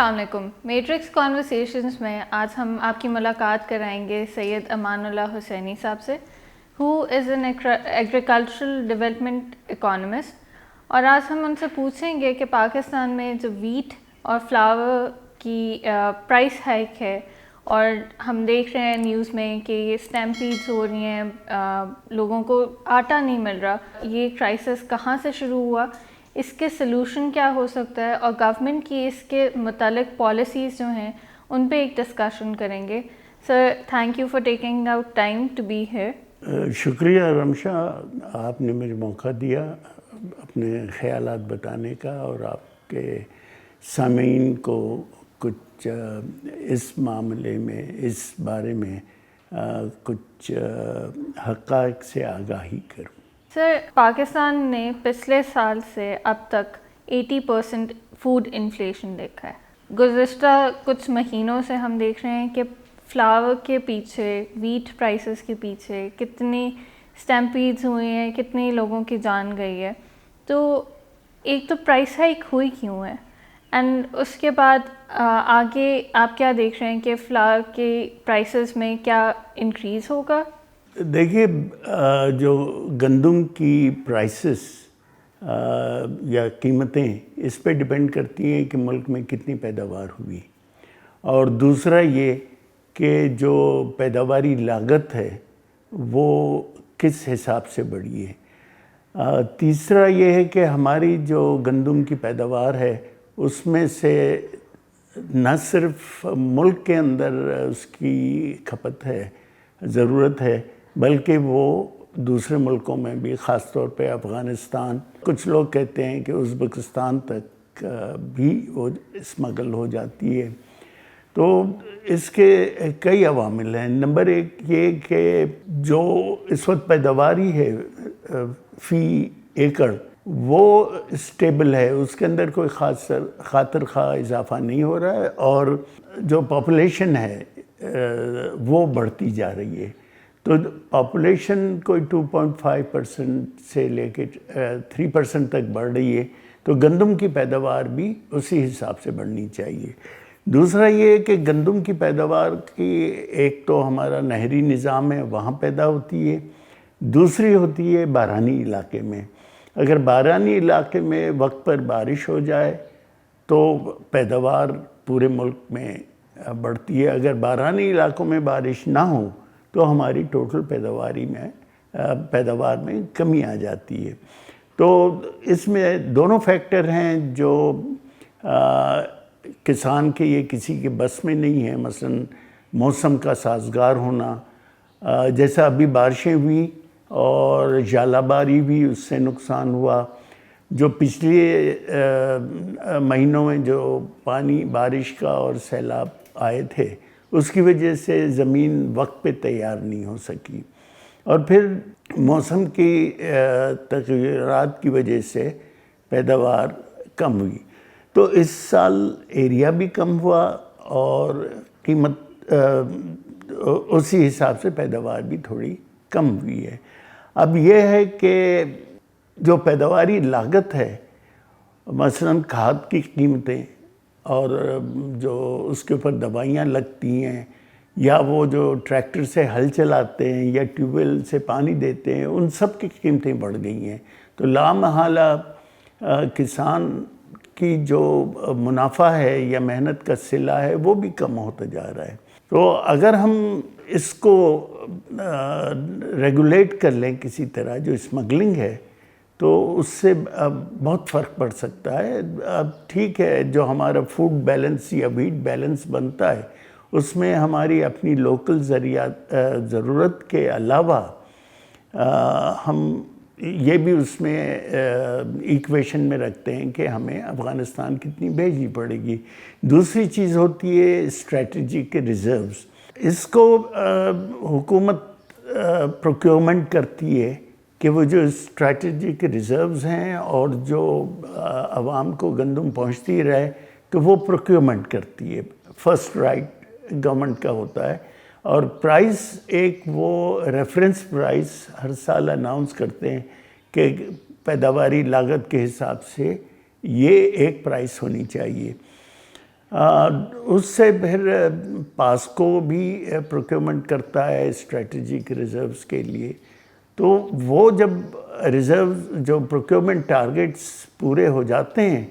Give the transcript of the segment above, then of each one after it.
السلام علیکم. Matrix conversations میں آج ہم آپ کی ملاقات کرائیں گے سید امان اللہ حسینی صاحب سے, who is an agricultural development economist, اور آج ہم ان سے پوچھیں گے کہ پاکستان میں جو ویٹ اور فلاور کی پرائس ہائیک ہے, اور ہم دیکھ رہے ہیں نیوز میں کہ یہ اسٹیمپیڈز ہو رہی ہیں, لوگوں کو آٹا نہیں مل رہا, یہ کرائسس کہاں سے شروع ہوا, اس کے سلوشن کیا ہو سکتا ہے, اور گورنمنٹ کی اس کے متعلق پالیسیز جو ہیں ان پہ ایک ڈسکشن کریں گے. Sir, thank you for taking out time to be here. شکریہ رمشا, آپ نے مجھے موقع دیا اپنے خیالات بتانے کا, اور آپ کے سامعین کو کچھ اس معاملے میں, اس بارے میں کچھ حقائق سے آگاہی کروں. سر, پاکستان نے پچھلے سال سے اب تک 80% فوڈ انفلیشن دیکھا ہے. گزشتہ کچھ مہینوں سے ہم دیکھ رہے ہیں کہ فلاور کے پیچھے, ویٹ پرائسز کے پیچھے کتنی اسٹیمپیڈز ہوئی ہیں, کتنی لوگوں کی جان گئی ہے. تو ایک تو پرائس ہائیک ہوئی کیوں ہے, اینڈ اس کے بعد آگے آپ کیا دیکھ رہے ہیں کہ فلاور کے پرائسز میں کیا انکریز ہوگا؟ دیکھیے, جو گندم کی پرائسز یا قیمتیں اس پہ ڈیپینڈ کرتی ہیں کہ ملک میں کتنی پیداوار ہوئی, اور دوسرا یہ کہ جو پیداواری لاگت ہے وہ کس حساب سے بڑھی ہے. تیسرا یہ ہے کہ ہماری جو گندم کی پیداوار ہے اس میں سے نہ صرف ملک کے اندر اس کی کھپت ہے, ضرورت ہے, بلکہ وہ دوسرے ملکوں میں بھی, خاص طور پہ افغانستان, کچھ لوگ کہتے ہیں کہ ازبکستان تک بھی وہ اسمگل ہو جاتی ہے. تو اس کے کئی عوامل ہیں. نمبر ایک یہ کہ جو اس وقت پیداواری ہے فی ایکڑ وہ اسٹیبل ہے, اس کے اندر کوئی خاطر خواہ اضافہ نہیں ہو رہا ہے, اور جو پاپولیشن ہے وہ بڑھتی جا رہی ہے. تو پاپولیشن کوئی 2.5% سے لے کے 3% تک بڑھ رہی ہے, تو گندم کی پیداوار بھی اسی حساب سے بڑھنی چاہیے. دوسرا یہ کہ گندم کی پیداوار کی ایک تو ہمارا نہری نظام ہے, وہاں پیدا ہوتی ہے, دوسری ہوتی ہے بارانی علاقے میں. اگر بارانی علاقے میں وقت پر بارش ہو جائے تو پیداوار پورے ملک میں بڑھتی ہے. اگر بارانی علاقوں میں بارش نہ ہو تو ہماری ٹوٹل پیداوار میں کمی آ جاتی ہے. تو اس میں دونوں فیکٹر ہیں جو کسان کے یہ کسی کے بس میں نہیں ہے. مثلا موسم کا سازگار ہونا, جیسا ابھی بارشیں ہوئی اور ژالہ باری بھی, اس سے نقصان ہوا. جو پچھلے مہینوں میں جو پانی بارش کا اور سیلاب آئے تھے اس کی وجہ سے زمین وقت پہ تیار نہیں ہو سکی, اور پھر موسم کی تغیرات کی وجہ سے پیداوار کم ہوئی. تو اس سال ایریا بھی کم ہوا اور قیمت اسی حساب سے پیداوار بھی تھوڑی کم ہوئی ہے. اب یہ ہے کہ جو پیداواری لاگت ہے, مثلاً کھاد کی قیمتیں اور جو اس کے اوپر دوائیاں لگتی ہیں, یا وہ جو ٹریکٹر سے ہل چلاتے ہیں یا ٹیوب ویل سے پانی دیتے ہیں, ان سب کی قیمتیں بڑھ گئی ہیں. تو لامحالہ کسان کی جو منافع ہے یا محنت کا صلہ ہے وہ بھی کم ہوتا جا رہا ہے. تو اگر ہم اس کو ریگولیٹ کر لیں کسی طرح, جو اسمگلنگ ہے, تو اس سے بہت فرق پڑ سکتا ہے. اب ٹھیک ہے, جو ہمارا فوڈ بیلنس یا ویٹ بیلنس بنتا ہے اس میں ہماری اپنی لوکل ضرورت کے علاوہ ہم یہ بھی اس میں ایکویشن میں رکھتے ہیں کہ ہمیں افغانستان کتنی بھیجنی پڑے گی. دوسری چیز ہوتی ہے اسٹریٹجک ریزروز. اس کو حکومت پروکیورمنٹ کرتی ہے کہ وہ جو اسٹریٹجک ریزروز ہیں اور جو عوام کو گندم پہنچتی رہے, تو وہ پروکیورمنٹ کرتی ہے. فرسٹ رائٹ گورنمنٹ کا ہوتا ہے, اور پرائس ایک وہ ریفرنس پرائس ہر سال اناؤنس کرتے ہیں کہ پیداواری لاگت کے حساب سے یہ ایک پرائس ہونی چاہیے. اس سے پھر پاسکو بھی پروکیورمنٹ کرتا ہے اسٹریٹجک ریزروز کے لیے. تو وہ جب ریزروز جو پروکیورمنٹ ٹارگیٹس پورے ہو جاتے ہیں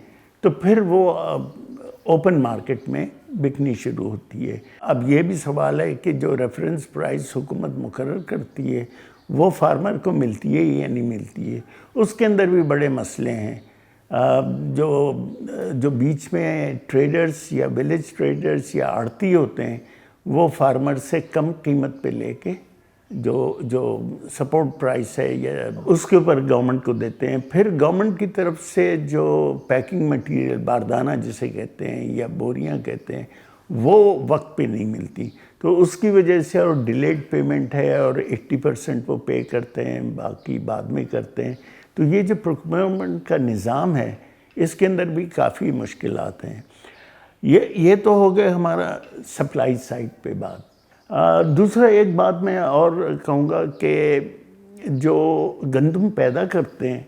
تو پھر وہ اوپن مارکیٹ میں بکنی شروع ہوتی ہے. اب یہ بھی سوال ہے کہ جو ریفرنس پرائس حکومت مقرر کرتی ہے وہ فارمر کو ملتی ہے یا نہیں ملتی ہے. اس کے اندر بھی بڑے مسئلے ہیں. جو بیچ میں ٹریڈرز یا ویلیج ٹریڈرز یا آڑتی ہوتے ہیں وہ فارمر سے کم قیمت پہ لے کے جو سپورٹ پرائس ہے یا اس کے اوپر گورنمنٹ کو دیتے ہیں. پھر گورنمنٹ کی طرف سے جو پیکنگ مٹیریل باردانہ جسے کہتے ہیں یا بوریاں کہتے ہیں وہ وقت پہ نہیں ملتی. تو اس کی وجہ سے اور ڈیلیڈ پیمنٹ ہے اور 80% وہ پے کرتے ہیں باقی بعد میں کرتے ہیں. تو یہ جو پروکیورمنٹ کا نظام ہے اس کے اندر بھی کافی مشکلات ہیں. یہ تو ہو گئے ہمارا سپلائی سائڈ پہ بات. دوسرا ایک بات میں اور کہوں گا کہ جو گندم پیدا کرتے ہیں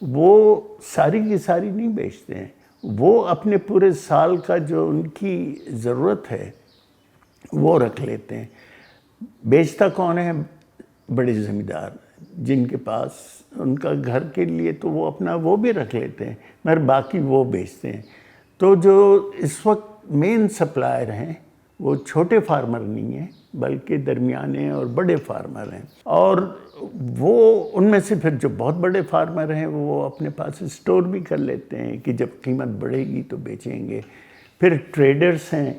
وہ ساری کی ساری نہیں بیچتے ہیں. وہ اپنے پورے سال کا جو ان کی ضرورت ہے وہ رکھ لیتے ہیں. بیچتا کون ہے؟ بڑے زمیندار جن کے پاس ان کا گھر کے لیے تو وہ اپنا وہ بھی رکھ لیتے ہیں مگر باقی وہ بیچتے ہیں. تو جو اس وقت مین سپلائر ہیں وہ چھوٹے فارمر نہیں ہیں بلکہ درمیانے اور بڑے فارمر ہیں. اور وہ ان میں سے پھر جو بہت بڑے فارمر ہیں وہ اپنے پاس اسٹور بھی کر لیتے ہیں کہ جب قیمت بڑھے گی تو بیچیں گے. پھر ٹریڈرز ہیں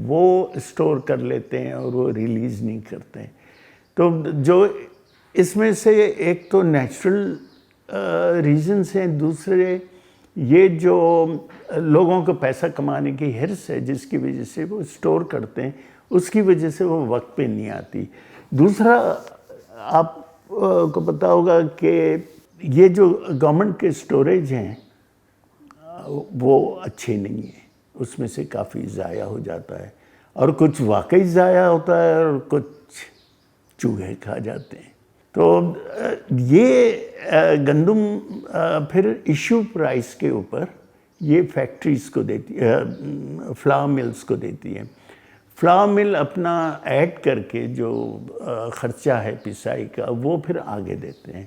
وہ اسٹور کر لیتے ہیں اور وہ ریلیز نہیں کرتے. تو جو اس میں سے ایک تو نیچرل ریزنز ہیں. دوسرے یہ جو لوگوں کو پیسہ کمانے کی حرص ہے جس کی وجہ سے وہ اسٹور کرتے ہیں اس کی وجہ سے وہ وقت پہ نہیں آتی. دوسرا آپ کو پتہ ہوگا کہ یہ جو گورنمنٹ کے اسٹوریج ہیں وہ اچھے نہیں ہیں. اس میں سے کافی ضائع ہو جاتا ہے اور کچھ واقعی ضائع ہوتا ہے اور کچھ چوہے کھا جاتے ہیں. تو یہ گندم پھر ایشو پرائس کے اوپر یہ فیکٹریز کو دیتی ہے، فلاور ملز کو دیتی ہے. فلاور مل اپنا ایڈ کر کے جو خرچہ ہے پسائی کا وہ پھر آگے دیتے ہیں.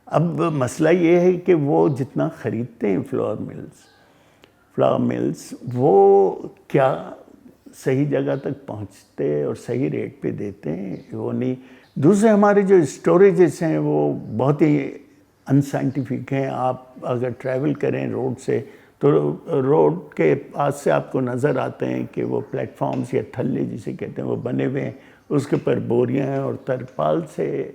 اب مسئلہ یہ ہے کہ وہ جتنا خریدتے ہیں فلاور ملز وہ کیا صحیح جگہ تک پہنچتے اور صحیح ریٹ پہ دیتے ہیں وہ نہیں. دوسرے ہمارے جو اسٹوریجز ہیں وہ بہت ہی انسائنٹیفک ہیں. آپ اگر ٹریول کریں روڈ سے تو روڈ کے پاس سے آپ کو نظر آتے ہیں کہ وہ پلیٹ فارمز یا تھلے جسے کہتے ہیں وہ بنے ہوئے ہیں. اس کے اوپر بوریاں ہیں اور ترپال سے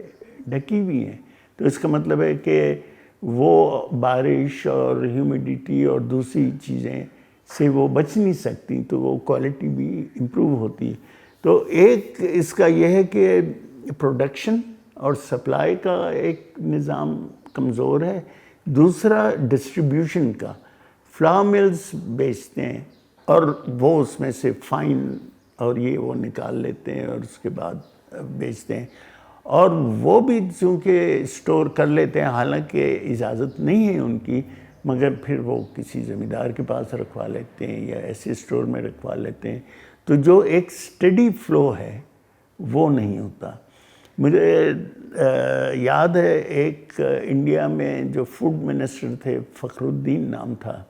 ڈھکی ہوئی ہیں. تو اس کا مطلب ہے کہ وہ بارش اور ہیومیڈیٹی اور دوسری چیزیں سے وہ بچ نہیں سکتی تو وہ کوالٹی بھی امپروو ہوتی. تو ایک اس کا یہ ہے کہ پروڈکشن اور سپلائی کا ایک نظام کمزور ہے. دوسرا ڈسٹریبیوشن کا. فلاور ملز بیچتے ہیں اور وہ اس میں سے فائن اور یہ وہ نکال لیتے ہیں اور اس کے بعد بیچتے ہیں. اور وہ بھی چونکہ اسٹور کر لیتے ہیں حالانکہ اجازت نہیں ہے ان کی مگر پھر وہ کسی زمیندار کے پاس رکھوا لیتے ہیں یا ایسے اسٹور میں رکھوا لیتے ہیں. تو جو ایک اسٹڈی فلو ہے وہ نہیں ہوتا. مجھے یاد ہے ایک انڈیا میں جو فوڈ منسٹر تھے فخر الدین نام تھا.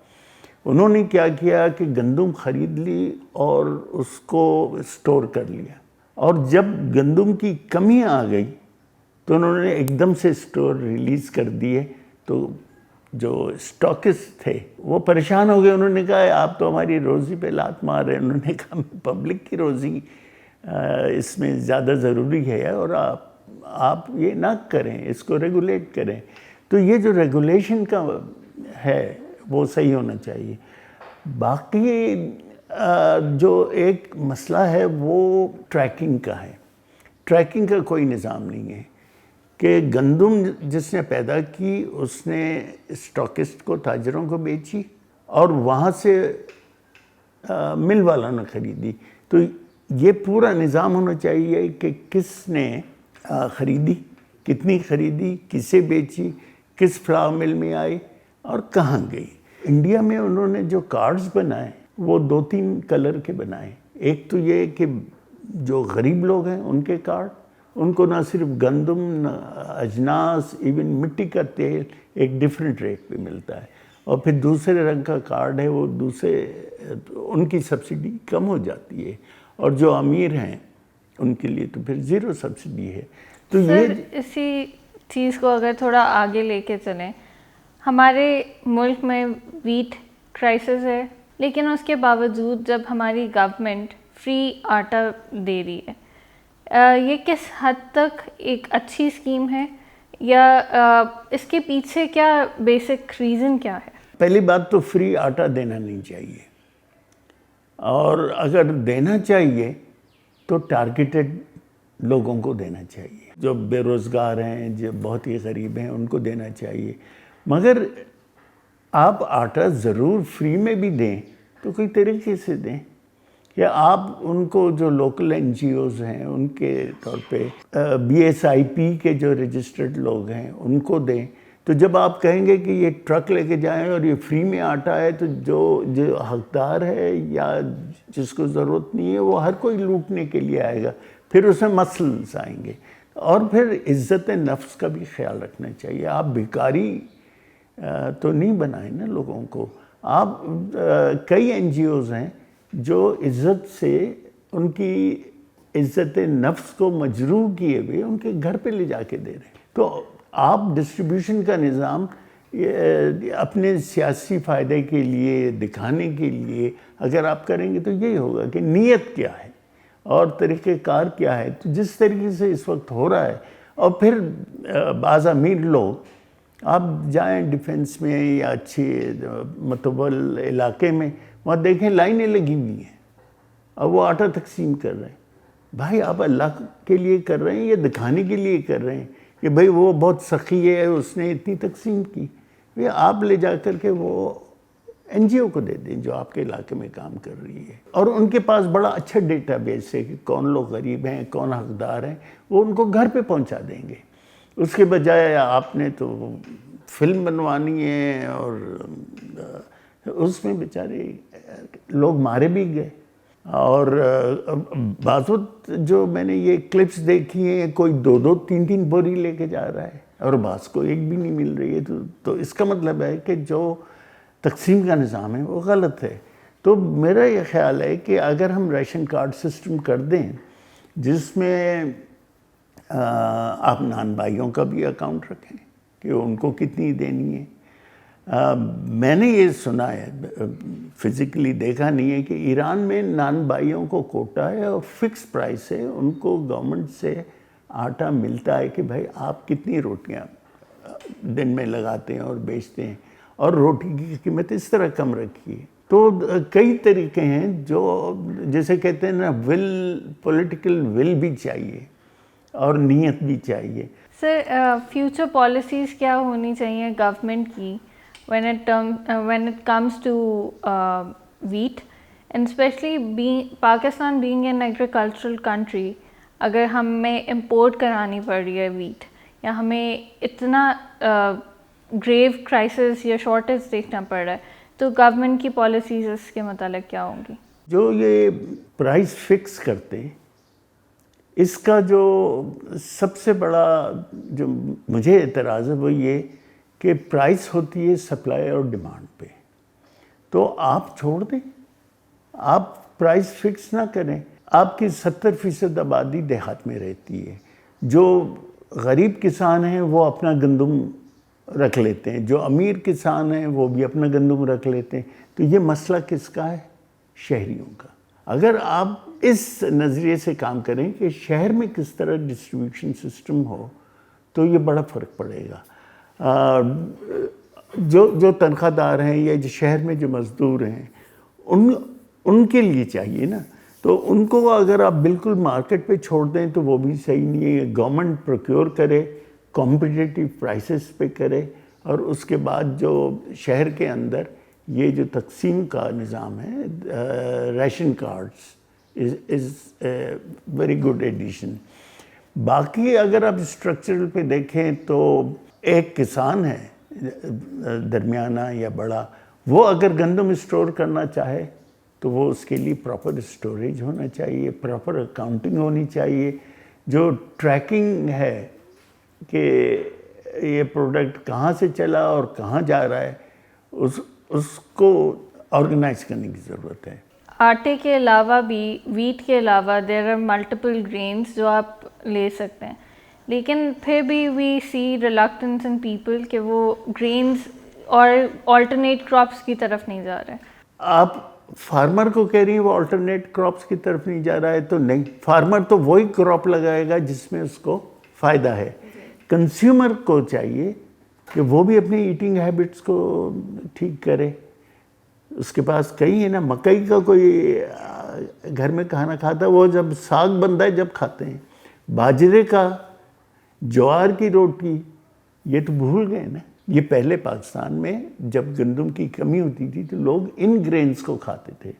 انہوں نے کیا کیا کہ گندم خرید لی اور اس کو اسٹور کر لیا اور جب گندم کی کمی آ گئی تو انہوں نے ایک دم سے اسٹور ریلیز کر دیے. تو جو اسٹاکسٹ تھے وہ پریشان ہو گئے. انہوں نے کہا آپ تو ہماری روزی پہ لات مار رہے ہیں. انہوں نے کہا پبلک کی روزی اس میں زیادہ ضروری ہے اور آپ یہ نہ کریں، اس کو ریگولیٹ کریں. تو یہ جو ریگولیشن کا ہے وہ صحیح ہونا چاہیے. باقی جو ایک مسئلہ ہے وہ ٹریکنگ کا ہے. ٹریکنگ کا کوئی نظام نہیں ہے کہ گندم جس نے پیدا کی اس نے اسٹاکسٹ کو تاجروں کو بیچی اور وہاں سے مل والوں نے خریدی. تو یہ پورا نظام ہونا چاہیے کہ کس نے خریدی، کتنی خریدی، کسے بیچی، کس فلاور مل میں آئی اور کہاں گئی. انڈیا میں انہوں نے جو کارڈز بنائے وہ 2-3 کلر کے بنائیں. ایک تو یہ کہ جو غریب لوگ ہیں ان کے کارڈ, ان کو نہ صرف گندم, نہ اجناس, ایون مٹی کا تیل ایک ڈیفرنٹ ریٹ پہ ملتا ہے. اور پھر دوسرے رنگ کا کارڈ ہے وہ ان کی سبسڈی کم ہو جاتی ہے. اور جو امیر ہیں ان کے لیے تو پھر 0 سبسڈی ہے. تو سر اسی چیز کو اگر تھوڑا آگے لے کے چلیں, ہمارے ملک میں ویٹ کرائسس ہے, لیکن اس کے باوجود جب ہماری گورنمنٹ فری آٹا دے رہی ہے, یہ کس حد تک ایک اچھی اسکیم ہے, یا اس کے پیچھے کیا بیسک ریزن کیا ہے؟ پہلی بات تو فری آٹا دینا نہیں چاہیے, اور اگر دینا چاہیے تو ٹارگیٹڈ لوگوں کو دینا چاہیے. جو بے روزگار ہیں, جو بہت ہی غریب ہیں, ان کو دینا چاہیے. مگر آپ آٹا ضرور فری میں بھی دیں تو کوئی طریقے سے دیں, کہ آپ ان کو جو لوکل NGOs ہیں ان کے طور پہ BSIP کے جو رجسٹرڈ لوگ ہیں ان کو دیں. تو جب آپ کہیں گے کہ یہ ٹرک لے کے جائیں اور یہ فری میں آٹا ہے, تو جو حقدار ہے یا جس کو ضرورت نہیں ہے وہ ہر کوئی لوٹنے کے لیے آئے گا. پھر اس میں مسائل آئیں گے. اور پھر عزت نفس کا بھی خیال رکھنا چاہیے. آپ بھکاری تو نہیں بنائیں نا لوگوں کو. آپ کئی NGOs ہیں جو عزت سے ان کی عزت نفس کو مجروح کیے ہوئے ان کے گھر پہ لے جا کے دے رہے ہیں. تو آپ ڈسٹریبیوشن کا نظام اپنے سیاسی فائدے کے لیے دکھانے کے لیے اگر آپ کریں گے تو یہی ہوگا کہ نیت کیا ہے اور طریقہ کار کیا ہے. تو جس طریقے سے اس وقت ہو رہا ہے, اور پھر بعض امیر لوگ, آپ جائیں ڈیفنس میں یا اچھے متبل علاقے میں, وہاں دیکھیں لائنیں لگی ہوئی ہیں اور وہ آٹا تقسیم کر رہے ہیں. بھائی آپ اللہ کے لیے کر رہے ہیں یا دکھانے کے لیے کر رہے ہیں کہ بھئی وہ بہت سخی ہے, اس نے اتنی تقسیم کی؟ آپ لے جا کر کے وہ NGO کو دے دیں جو آپ کے علاقے میں کام کر رہی ہے. اور ان کے پاس بڑا اچھا ڈیٹا بیس ہے کہ کون لوگ غریب ہیں, کون حقدار ہیں, وہ ان کو گھر پہ پہنچا دیں گے. اس کے بجائے آپ نے تو فلم بنوانی ہے اور اس میں بیچارے لوگ مارے بھی گئے. اور بعض وقت جو میں نے یہ کلپس دیکھی ہیں, کوئی 2-2, 3-3 بوری لے کے جا رہا ہے اور بعض کو ایک بھی نہیں مل رہی ہے. تو اس کا مطلب ہے کہ جو تقسیم کا نظام ہے وہ غلط ہے. تو میرا یہ خیال ہے کہ اگر ہم ریشن کارڈ سسٹم کر دیں جس میں آپ نان بھائیوں کا بھی اکاؤنٹ رکھیں کہ ان کو کتنی دینی ہے. میں نے یہ سنا ہے, فزیکلی دیکھا نہیں ہے, کہ ایران میں نان بھائیوں کو کوٹا ہے اور فکس پرائس ہے, ان کو گورنمنٹ سے آٹا ملتا ہے کہ بھائی آپ کتنی روٹیاں دن میں لگاتے ہیں اور بیچتے ہیں, اور روٹی کی قیمت اس طرح کم رکھی ہے. تو کئی طریقے ہیں جو جیسے کہتے ہیں نا, پولیٹیکل ول بھی چاہیے اور نیت بھی چاہیے. سر فیوچر پالیسیز کیا ہونی چاہیے گورنمنٹ کی when it comes to wheat, and especially Pakistan being an agricultural country, اگر ہمیں امپورٹ کرانی پڑ رہی ہے ویٹ, یا ہمیں اتنا گریو کرائسس یا شارٹیج دیکھنا پڑ رہا ہے, تو گورنمنٹ کی پالیسیز اس کے متعلق کیا ہوں گی؟ جو یہ پرائس فکس کرتے ہیں, اس کا جو سب سے بڑا جو مجھے اعتراض ہے وہ یہ کہ پرائس ہوتی ہے سپلائی اور ڈیمانڈ پہ. تو آپ چھوڑ دیں, آپ پرائس فکس نہ کریں. آپ کی 70% آبادی دیہات میں رہتی ہے. جو غریب کسان ہیں وہ اپنا گندم رکھ لیتے ہیں, جو امیر کسان ہیں وہ بھی اپنا گندم رکھ لیتے ہیں. تو یہ مسئلہ کس کا ہے؟ شہریوں کا. اگر آپ اس نظریے سے کام کریں کہ شہر میں کس طرح ڈسٹریبیوشن سسٹم ہو تو یہ بڑا فرق پڑے گا. جو تنخواہ دار ہیں یا جو شہر میں جو مزدور ہیں ان کے لیے چاہیے نا. تو ان کو اگر آپ بالکل مارکیٹ پہ چھوڑ دیں تو وہ بھی صحیح نہیں ہے. گورنمنٹ پروکیور کرے, کمپیٹیٹیو پرائسز پہ کرے, اور اس کے بعد جو شہر کے اندر یہ جو تقسیم کا نظام ہے, ration cards is a very good addition. باقی اگر آپ اسٹرکچرل پہ دیکھیں تو ایک کسان ہے درمیانہ یا بڑا, وہ اگر گندم اسٹور کرنا چاہے تو وہ اس کے لیے پراپر اسٹوریج ہونا چاہیے, پراپر اکاؤنٹنگ ہونی چاہیے, جو ٹریکنگ ہے کہ یہ پروڈکٹ کہاں سے چلا اور کہاں جا رہا ہے, اس کو آرگنائز کرنے کی ضرورت ہے. آٹے کے علاوہ بھی, ویٹ کے علاوہ دیر آر ملٹیپل گرینس جو آپ لے سکتے ہیں, لیکن پھر بھی وی سی ریلکٹنس ان پیپل کہ وہ گرینز اور آلٹرنیٹ کراپس کی طرف نہیں جا رہے. آپ فارمر کو کہہ رہی ہیں وہ آلٹرنیٹ کراپس کی طرف نہیں جا رہا ہے, تو نہیں, فارمر تو وہی کراپ لگائے گا جس میں اس کو فائدہ ہے. کنزیومر کو چاہیے کہ وہ بھی اپنی ایٹنگ ہیبٹس کو ٹھیک کرے. اس کے پاس کئی ہے نا, مکئی کا کوئی گھر میں کھانا کھاتا ہے وہ جب ساگ بنتا ہے جب کھاتے ہیں, باجرے کا, جوار کی روٹی, یہ تو بھول گئے نا. یہ پہلے پاکستان میں جب گندم کی کمی ہوتی تھی تو لوگ ان گرینز کو کھاتے تھے,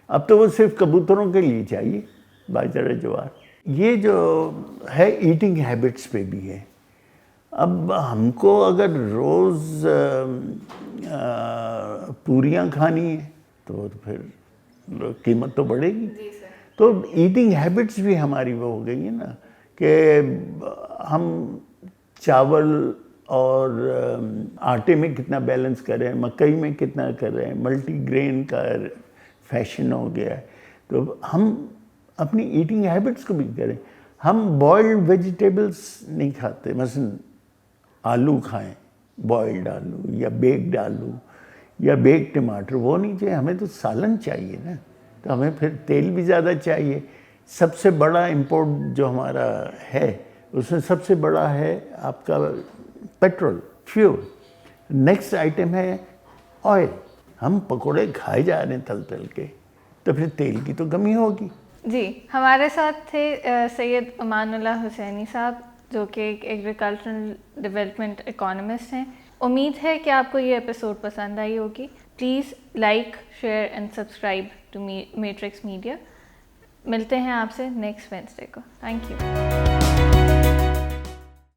اب تو وہ صرف کبوتروں کے لیے چاہیے باجرہ, جوار. یہ جو ہے ایٹنگ ہیبٹس پہ بھی ہے. اب ہم کو اگر روز پوریاں کھانی ہیں تو پھر قیمت تو بڑھے گی. تو ایٹنگ ہیبٹس بھی ہماری وہ ہو گئی ہیں نا کہ ہم چاول اور آٹے میں کتنا بیلنس کر رہے ہیں, مکئی میں کتنا کر رہے ہیں, ملٹی گرین کا فیشن ہو گیا ہے. تو ہم اپنی ایٹنگ ہیبٹس کو بھی کریں. ہم بوائلڈ ویجیٹیبلس نہیں کھاتے, مثلا آلو کھائیں, بوائلڈ آلو یا بیکڈ آلو یا بیک ٹماٹر, وہ نہیں چاہیے. ہمیں تو سالن چاہیے نا, تو ہمیں پھر تیل بھی زیادہ چاہیے. سب سے بڑا امپورٹ جو ہمارا ہے اس میں سب سے بڑا ہے آپ کا پیٹرول, فیول. نیکسٹ آئٹم ہے آئل. ہم پکوڑے کھائے جا رہے ہیں تل تل کے, تو پھر تیل کی تو کمی ہوگی. جی, ہمارے ساتھ تھے سید امان اللہ حسینی صاحب جو کہ ایک ایگریکلچرل ڈیولپمنٹ اکانومسٹ ہیں. امید ہے کہ آپ کو یہ ایپیسوڈ پسند آئی ہوگی. Please like, share and subscribe two matrix media. ملتے ہیں آپ سے نیکسٹ وینسڈے کو. Thank you.